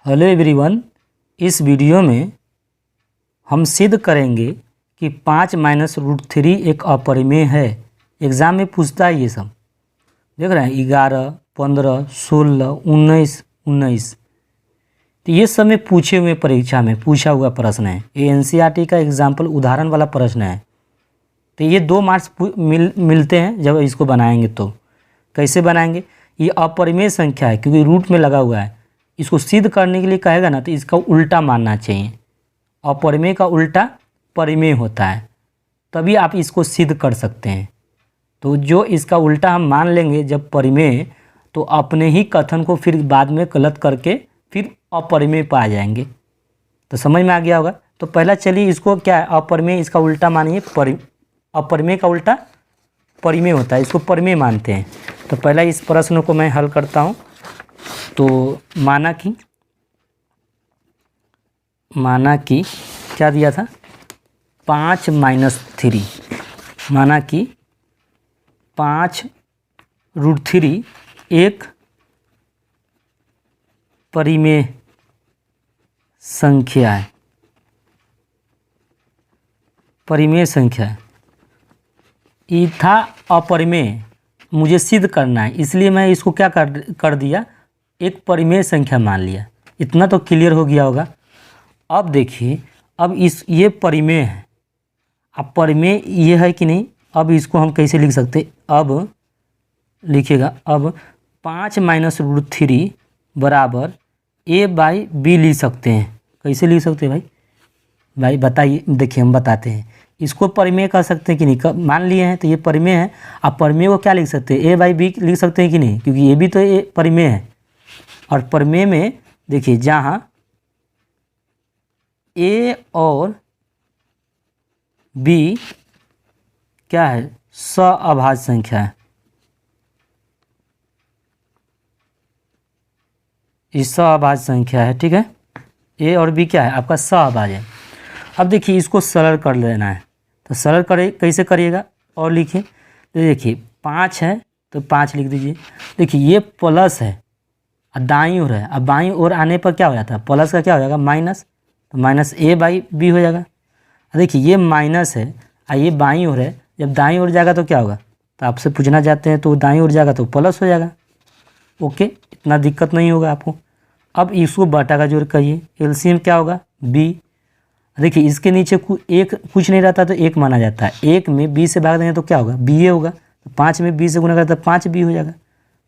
Hello everyone, इस video में हम सिद्ध करेंगे कि 5 - √3 एक अपरिमेय है। एग्ज़ाम में पूछता है ये सब। देख रहे हैं 11, 15, 16, 19 तो ये सब में पूछे हुए परीक्षा में पूछा हुआ प्रश्न है। ये एनसीईआरटी का एग्जाम्पल उदाहरण वाला प्रश्न है। तो ये 2 मार्क्स मिलते हैं जब इसको बनाएंगे। तो कैसे बनाएंगे? ये अपरिमेय संख्या है क्योंकि रूट में लगा हुआ है। इसको सिद्ध करने के लिए कहेगा ना तो इसका उल्टा मानना चाहिए। अपरिमेय का उल्टा परिमेय होता है, तभी आप इसको सिद्ध कर सकते हैं। तो जो इसका उल्टा हम मान लेंगे जब परिमेय, तो अपने ही कथन को फिर बाद में गलत करके फिर अपरिमेय पा जाएंगे। तो समझ में आ गया होगा। तो पहला चलिए इसको क्या है, अपरिमेय इसका उल्टा मानिए अपरिमेय का उल्टा परिमेय होता है, इसको परिमेय मानते हैं। तो पहला इस प्रश्न को मैं हल करता हूँ। तो माना कि क्या दिया था, 5 - 3। माना कि 5√3 एक परिमेय संख्या है। परिमेय संख्या है। ये था अपरिमेय, मुझे सिद्ध करना है, इसलिए मैं इसको क्या कर दिया, एक परिमेय संख्या मान लिया। इतना तो क्लियर हो गया होगा। अब देखिए, अब ये परिमेय है। अब परिमेय ये है कि नहीं, अब इसको हम कैसे लिख सकते, अब लिखिएगा, अब 5 - √3 बराबर a/b लिख सकते हैं। कैसे लिख सकते हैं भाई बताइए। देखिए हम बताते हैं, इसको परिमेय कह सकते हैं कि नहीं, मान लिए हैं तो ये परिमेय है। अब परिमेय को क्या लिख सकते हैं, a/b लिख सकते हैं कि नहीं, क्योंकि ये भी तो परिमेय है। और परिमेय में देखिए जहाँ a और b क्या है, सअभाज्य संख्या है। ये सअभाज्य संख्या है, ठीक है। a और b क्या है, आपका सअभाज्य है। अब देखिए इसको सरल कर लेना है। तो सरल कैसे करिएगा, और लिखिए। तो देखिए 5 है तो 5 लिख दीजिए। देखिए ये प्लस है और दाईं ओर है। अब बाईं ओर आने पर क्या हो जाता है, प्लस का क्या हो जाएगा, माइनस। तो -a/b हो जाएगा। देखिए ये माइनस है और ये बाईं ओर है, जब दाईं ओर जाएगा तो क्या होगा, तो आपसे पूछना चाहते हैं तो दाईं ओर जाएगा तो प्लस हो जाएगा। ओके, इतना दिक्कत नहीं होगा आपको। अब इसको बटा का जोड़ करिए, एलसीएम क्या होगा, b। देखिए इसके नीचे कुछ नहीं रहता तो 1 माना जाता है। 1 में b से भाग देंगे तो क्या होगा, ba होगा। तो 5 में b से गुना करता है 5b हो जाएगा।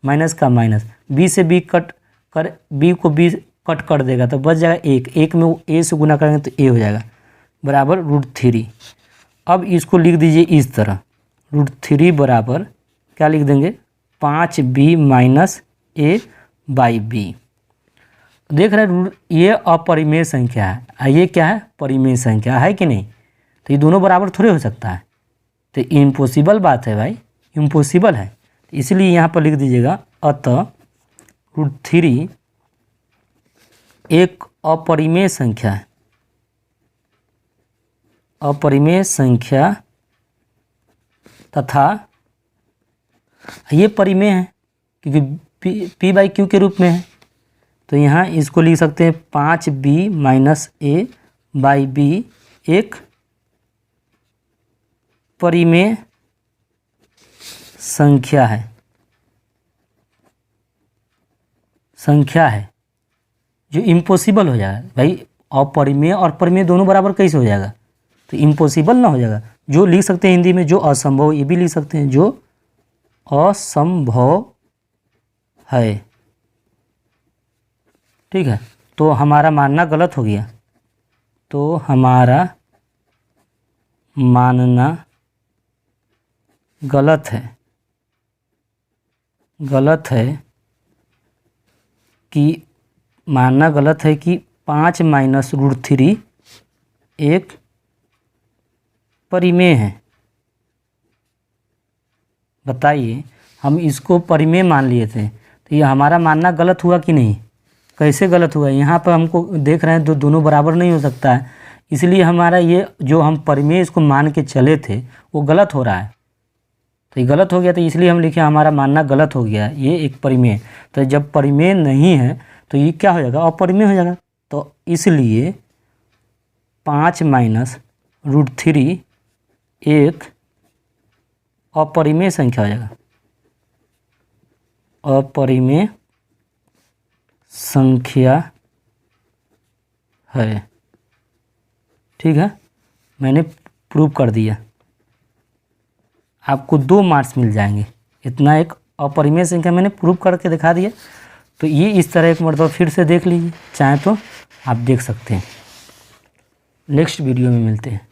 माइनस का माइनस, b से b कट कर, b को b कट कर देगा तो बच जाएगा 1। 1 में a से गुना करेंगे तो a हो जाएगा, बराबर √3। अब इसको लिख दीजिए इस तरह, √3 बराबर क्या लिख देंगे, 5b - a/b। देख रहे हैं ये अपरिमेय संख्या है, ये क्या है, परिमेय संख्या है कि नहीं। तो ये दोनों बराबर थोड़े हो सकता है, तो इम्पॉसिबल बात है भाई, इम्पॉसिबल है। तो इसलिए यहाँ पर लिख दीजिएगा, अतः √3 एक अपरिमेय संख्या है। अपरिमेय संख्या तथा ये परिमेय है क्योंकि p/q के रूप में है। तो यहाँ इसको लिख सकते हैं 5b - a/b एक परिमेय संख्या है जो इम्पॉसिबल हो जाएगा भाई। अपरिमेय और परिमेय दोनों बराबर कैसे हो जाएगा, तो इम्पॉसिबल ना हो जाएगा। जो लिख सकते हैं हिंदी में, जो असंभव, ये भी लिख सकते हैं, जो असंभव है, ठीक है। तो हमारा मानना गलत हो गया। तो हमारा मानना गलत है कि मानना गलत है कि 5 - √3 एक परिमेय है। बताइए, हम इसको परिमेय मान लिए थे तो ये हमारा मानना गलत हुआ कि नहीं। कैसे गलत हुआ, यहाँ पर हमको देख रहे हैं दोनों बराबर नहीं हो सकता है, इसलिए हमारा ये जो हम परिमेय इसको मान के चले थे वो गलत हो रहा है। तो ये गलत हो गया, तो इसलिए हम लिखे हमारा मानना गलत हो गया, ये एक परिमेय। तो जब परिमेय नहीं है तो ये क्या हो जाएगा, अपरिमेय हो जाएगा। तो इसलिए 5 माइनस √3 एक अपरिमेय संख्या हो जाएगा, अपरिमेय संख्या है। ठीक है, मैंने प्रूव कर दिया, आपको 2 मार्क्स मिल जाएंगे। इतना एक अपरिमेय संख्या मैंने प्रूव करके दिखा दिया। तो ये इस तरह एक मरतबा फिर से देख लीजिए, चाहे तो आप देख सकते हैं। नेक्स्ट वीडियो में मिलते हैं।